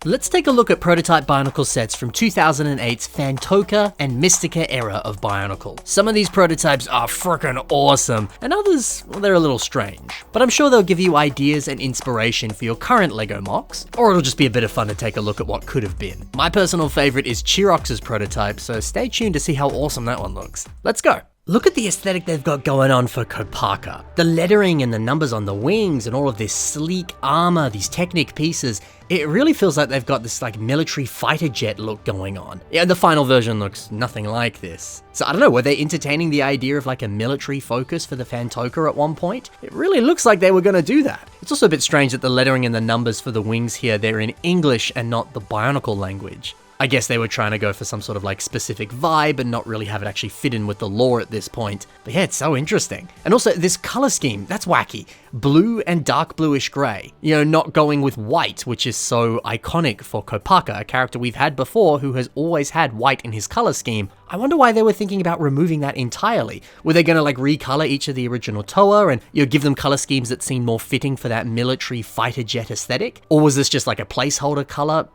Let's take a look at prototype Bionicle sets from 2008's PHANTOKA and MISTIKA era of Bionicle. Some of these prototypes are freaking awesome, and others, well, they're a little strange. But I'm sure they'll give you ideas and inspiration for your current LEGO MOCs, or it'll just be a bit of fun to take a look at what could have been. My personal favorite is Chirox's prototype, so stay tuned to see how awesome that one looks. Let's go. Look at the aesthetic they've got going on for Kopaka. The lettering and the numbers on the wings and all of this sleek armor, these Technic pieces, it really feels like they've got this like military fighter jet look going on. Yeah, the final version looks nothing like this. So I don't know, were they entertaining the idea of like a military focus for the PHANTOKA at one point? It really looks like they were gonna do that. It's also a bit strange that the lettering and the numbers for the wings here, they're in English and not the Bionicle language. I guess they were trying to go for some sort of like specific vibe and not really have it actually fit in with the lore at this point. But yeah, it's so interesting. And also this color scheme, that's wacky. Blue and dark bluish gray. You know, not going with white, which is so iconic for Kopaka, a character we've had before who has always had white in his color scheme. I wonder why they were thinking about removing that entirely. Were they gonna like recolor each of the original Toa and give them color schemes that seem more fitting for that military fighter jet aesthetic? Or was this just like a placeholder color?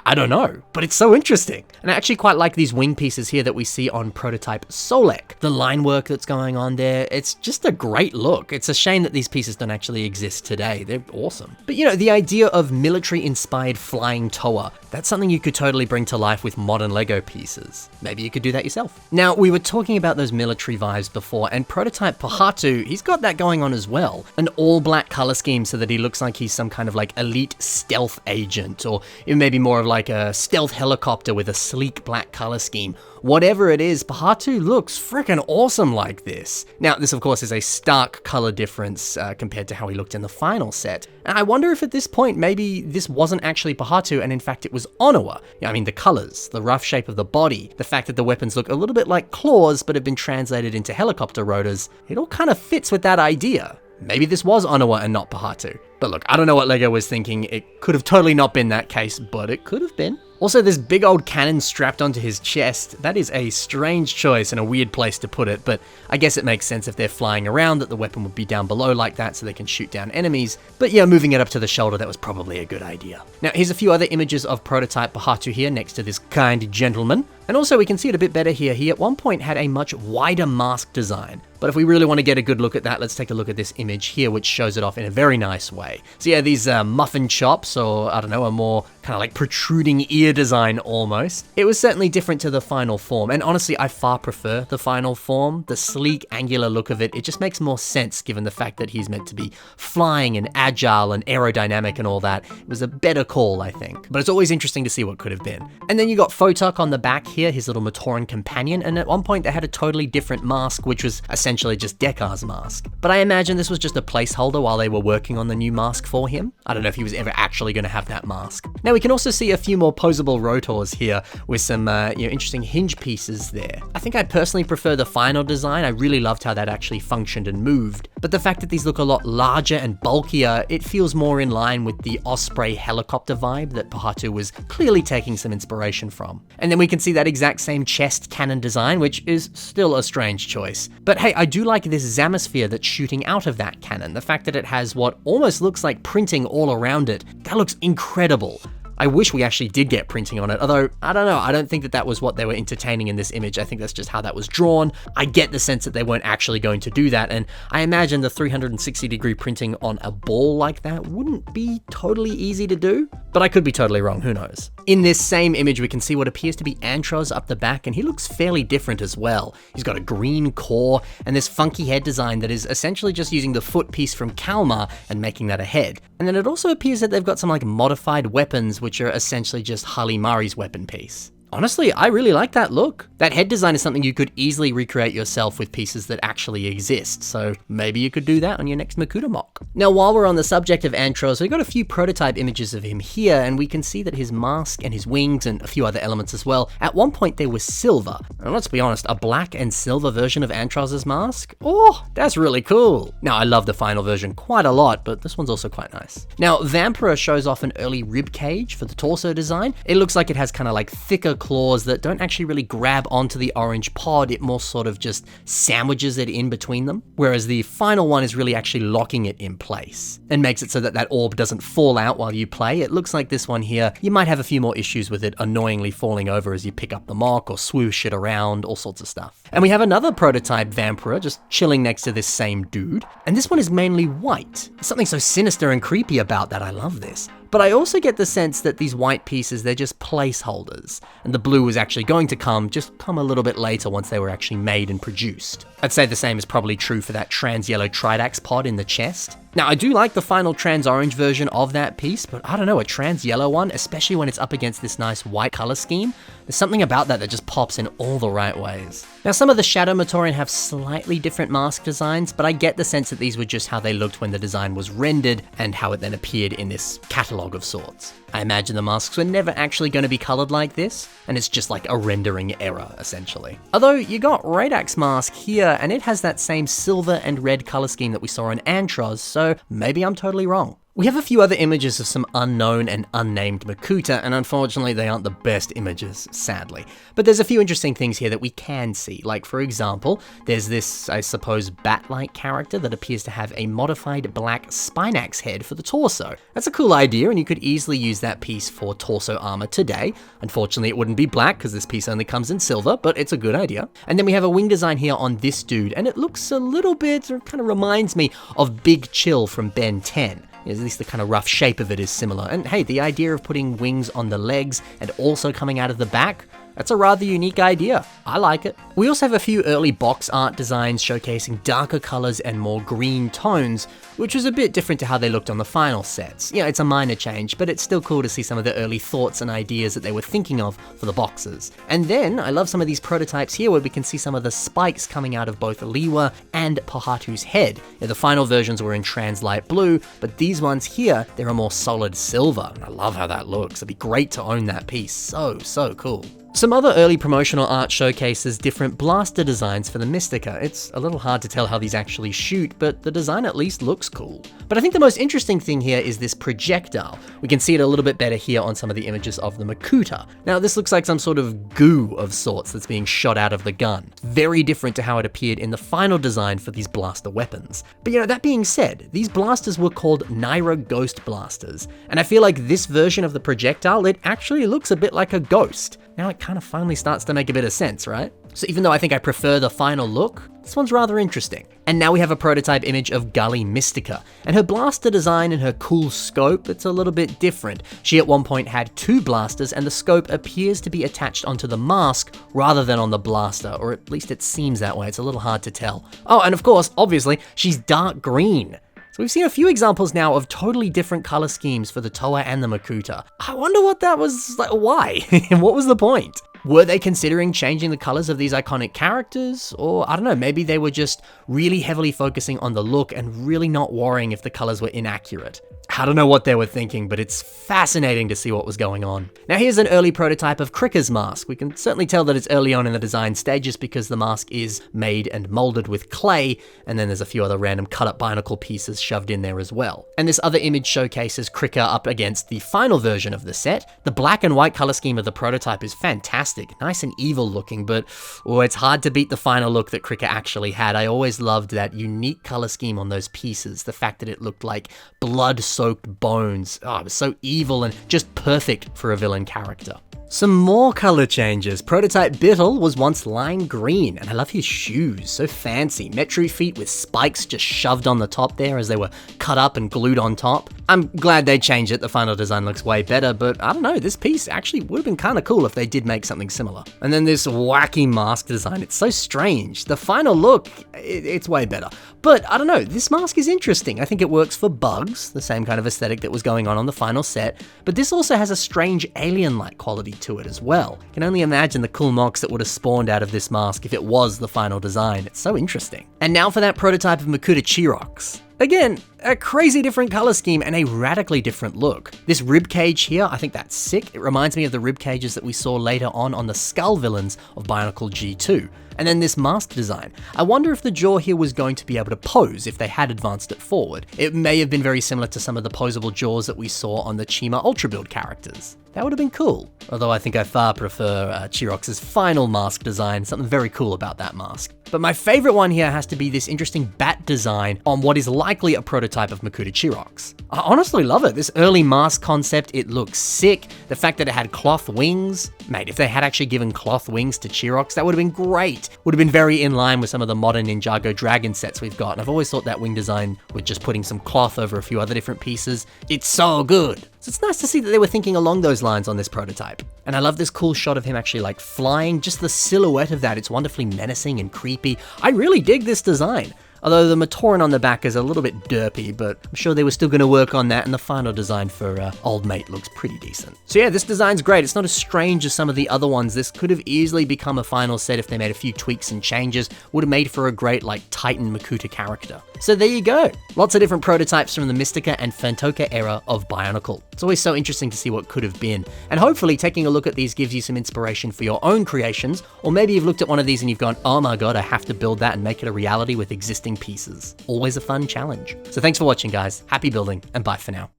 I don't know, but it's so interesting. And I actually quite like these wing pieces here that we see on prototype Solek. The line work that's going on there, it's just a great look. It's a shame that these pieces don't actually exist today. They're awesome. But you know, the idea of military-inspired flying Toa, that's something you could totally bring to life with modern LEGO pieces. Maybe you could do that yourself. Now, we were talking about those military vibes before, and prototype Pahatu, he's got that going on as well. An all-black color scheme so that he looks like he's some kind of like elite stealth agent, or maybe more of like a stealth helicopter with a sleek black color scheme. Whatever it is, Pahatu looks freaking awesome like this. Now, this of course is a stark color difference compared to how he looked in the final set. And I wonder if at this point, maybe this wasn't actually Pahatu and in fact it was Onawa. I mean, the colors, the rough shape of the body, the fact that the weapons look a little bit like claws but have been translated into helicopter rotors, it all kind of fits with that idea. Maybe this was Onawa and not Pahatu. But look, I don't know what LEGO was thinking. It could have totally not been that case, but it could have been. Also, this big old cannon strapped onto his chest, that is a strange choice and a weird place to put it, but I guess it makes sense if they're flying around that the weapon would be down below like that so they can shoot down enemies. But yeah, moving it up to the shoulder, that was probably a good idea. Now, here's a few other images of prototype Pahatu here next to this kind gentleman. And also we can see it a bit better here. He at one point had a much wider mask design. But if we really want to get a good look at that, let's take a look at this image here, which shows it off in a very nice way. So yeah, these muffin chops, or I don't know, a more kind of like protruding ear design almost. It was certainly different to the final form, and honestly, I far prefer the final form. The sleek, angular look of it, it just makes more sense given the fact that he's meant to be flying and agile and aerodynamic and all that. It was a better call, I think. But it's always interesting to see what could have been. And then you got PHANTOKA on the back here, his little Matoran companion, and at one point they had a totally different mask, which was essentially just Dekar's mask. But I imagine this was just a placeholder while they were working on the new mask for him. I don't know if he was ever actually going to have that mask. Now we can also see a few more posable rotors here with some interesting hinge pieces there. I think I personally prefer the final design. I really loved how that actually functioned and moved. But the fact that these look a lot larger and bulkier, it feels more in line with the Osprey helicopter vibe that Pahatu was clearly taking some inspiration from. And then we can see that exact same chest cannon design, which is still a strange choice. But hey, I do like this Zamasphere that's shooting out of that cannon. The fact that it has what almost looks like printing all around it, that looks incredible. I wish we actually did get printing on it, although, I don't know, I don't think that that was what they were entertaining in this image. I think that's just how that was drawn. I get the sense that they weren't actually going to do that, and I imagine the 360-degree printing on a ball like that wouldn't be totally easy to do, but I could be totally wrong, who knows. In this same image, we can see what appears to be Antros up the back, and he looks fairly different as well. He's got a green core, and this funky head design that is essentially just using the foot piece from Kalmar and making that a head. And then it also appears that they've got some like modified weapons, which are essentially just Halimari's weapon piece. Honestly, I really like that look. That head design is something you could easily recreate yourself with pieces that actually exist, so maybe you could do that on your next Makuta MOC. Now, while we're on the subject of Antros, we've got a few prototype images of him here, and we can see that his mask and his wings and a few other elements as well, at one point they were silver. And let's be honest, a black and silver version of Antros' mask? Oh, that's really cool. Now, I love the final version quite a lot, but this one's also quite nice. Now, Vampira shows off an early rib cage for the torso design. It looks like it has kind of like thicker claws that don't actually really grab onto the orange pod, it more sort of just sandwiches it in between them, whereas the final one is really actually locking it in place and makes it so that that orb doesn't fall out while you play. It looks like this one here, you might have a few more issues with it annoyingly falling over as you pick up the mock or swoosh it around, all sorts of stuff. And we have another prototype Vampira just chilling next to this same dude, and this one is mainly white. There's something so sinister and creepy about that, I love this. But I also get the sense that these white pieces, they're just placeholders, and the blue is actually going to come a little bit later once they were actually made and produced. I'd say the same is probably true for that trans yellow Tridax pod in the chest. Now, I do like the final trans orange version of that piece, but I don't know, a trans yellow one, especially when it's up against this nice white color scheme, there's something about that just pops in all the right ways. Now, some of the Shadow Matorian have slightly different mask designs, but I get the sense that these were just how they looked when the design was rendered and how it then appeared in this catalog of sorts. I imagine the masks were never actually going to be colored like this, and it's just like a rendering error, essentially. Although you got Radak's mask here, and it has that same silver and red color scheme that we saw in Antros, so maybe I'm totally wrong. We have a few other images of some unknown and unnamed Makuta, and unfortunately they aren't the best images, sadly. But there's a few interesting things here that we can see, like for example, there's this, I suppose, bat-like character that appears to have a modified black Spinax head for the torso. That's a cool idea, and you could easily use that piece for torso armor today. Unfortunately, it wouldn't be black because this piece only comes in silver, but it's a good idea. And then we have a wing design here on this dude, and it looks a little bit, or kind of reminds me of Big Chill from Ben 10. At least the kind of rough shape of it is similar. And hey, the idea of putting wings on the legs and also coming out of the back, that's a rather unique idea. I like it. We also have a few early box art designs showcasing darker colors and more green tones, which was a bit different to how they looked on the final sets. Yeah, it's a minor change, but it's still cool to see some of the early thoughts and ideas that they were thinking of for the boxes. And then, I love some of these prototypes here where we can see some of the spikes coming out of both Liwa and Pohatu's head. Yeah, the final versions were in trans light blue, but these ones here, they're a more solid silver. And I love how that looks. It'd be great to own that piece. So cool. Some other early promotional art showcases different blaster designs for the Mistika. It's a little hard to tell how these actually shoot, but the design at least looks cool. But I think the most interesting thing here is this projectile. We can see it a little bit better here on some of the images of the Makuta. Now, this looks like some sort of goo of sorts that's being shot out of the gun. Very different to how it appeared in the final design for these blaster weapons. But that being said, these blasters were called Naira Ghost Blasters, and I feel like this version of the projectile, it actually looks a bit like a ghost. Now it kind of finally starts to make a bit of sense, right? So even though I think I prefer the final look, this one's rather interesting. And now we have a prototype image of Gully Mistika, and her blaster design and her cool scope, it's a little bit different. She at one point had two blasters, and the scope appears to be attached onto the mask rather than on the blaster, or at least it seems that way. It's a little hard to tell. Oh, and of course, obviously, she's dark green. So we've seen a few examples now of totally different color schemes for the Toa and the Makuta. I wonder what that was like, why? And what was the point? Were they considering changing the colors of these iconic characters? Or, I don't know, maybe they were just really heavily focusing on the look and really not worrying if the colors were inaccurate. I don't know what they were thinking, but it's fascinating to see what was going on. Now here's an early prototype of Krika's mask. We can certainly tell that it's early on in the design stages because the mask is made and molded with clay, and then there's a few other random cut-up Bionicle pieces shoved in there as well. And this other image showcases Krika up against the final version of the set. The black and white color scheme of the prototype is fantastic, nice and evil looking, but it's hard to beat the final look that Krika actually had. I always loved that unique color scheme on those pieces, the fact that it looked like blood-soaked bones. Oh, it was so evil and just perfect for a villain character. Some more color changes. Prototype Bittle was once lime green, and I love his shoes, so fancy. Metru feet with spikes just shoved on the top there as they were cut up and glued on top. I'm glad they changed it, the final design looks way better, but I don't know, this piece actually would have been kind of cool if they did make something similar. And then this wacky mask design, it's so strange. The final look, it's way better. But I don't know, this mask is interesting. I think it works for bugs, the same kind of aesthetic that was going on the final set, but this also has a strange alien-like quality to it as well. I can only imagine the cool mocks that would have spawned out of this mask if it was the final design. It's so interesting. And now for that prototype of Makuta Chirox. Again, a crazy different color scheme and a radically different look. This rib cage here, I think that's sick. It reminds me of the rib cages that we saw later on the skull villains of Bionicle G2. And then this mask design. I wonder if the jaw here was going to be able to pose if they had advanced it forward. It may have been very similar to some of the posable jaws that we saw on the Chima Ultra Build characters. That would have been cool. Although I think I far prefer Chirox's final mask design, something very cool about that mask. But my favorite one here has to be this interesting bat design on what is likely a prototype of Makuta Chirox. I honestly love it. This early mask concept, it looks sick. The fact that it had cloth wings, mate, if they had actually given cloth wings to Chirox, that would have been great. Would have been very in line with some of the modern Ninjago Dragon sets we've got. And I've always thought that wing design with just putting some cloth over a few other different pieces, it's so good. So it's nice to see that they were thinking along those lines on this prototype. And I love this cool shot of him actually like flying, just the silhouette of that, it's wonderfully menacing and creepy. I really dig this design. Although the Matoran on the back is a little bit derpy, but I'm sure they were still going to work on that, and the final design for Old Mate looks pretty decent. So yeah, this design's great. It's not as strange as some of the other ones. This could have easily become a final set if they made a few tweaks and changes. Would have made for a great like Titan Makuta character. So there you go. Lots of different prototypes from the Mistika and PHANTOKA era of Bionicle. It's always so interesting to see what could have been. And hopefully taking a look at these gives you some inspiration for your own creations, or maybe you've looked at one of these and you've gone, oh my god, I have to build that and make it a reality with existing pieces. Always a fun challenge. So thanks for watching, guys. Happy building, and bye for now.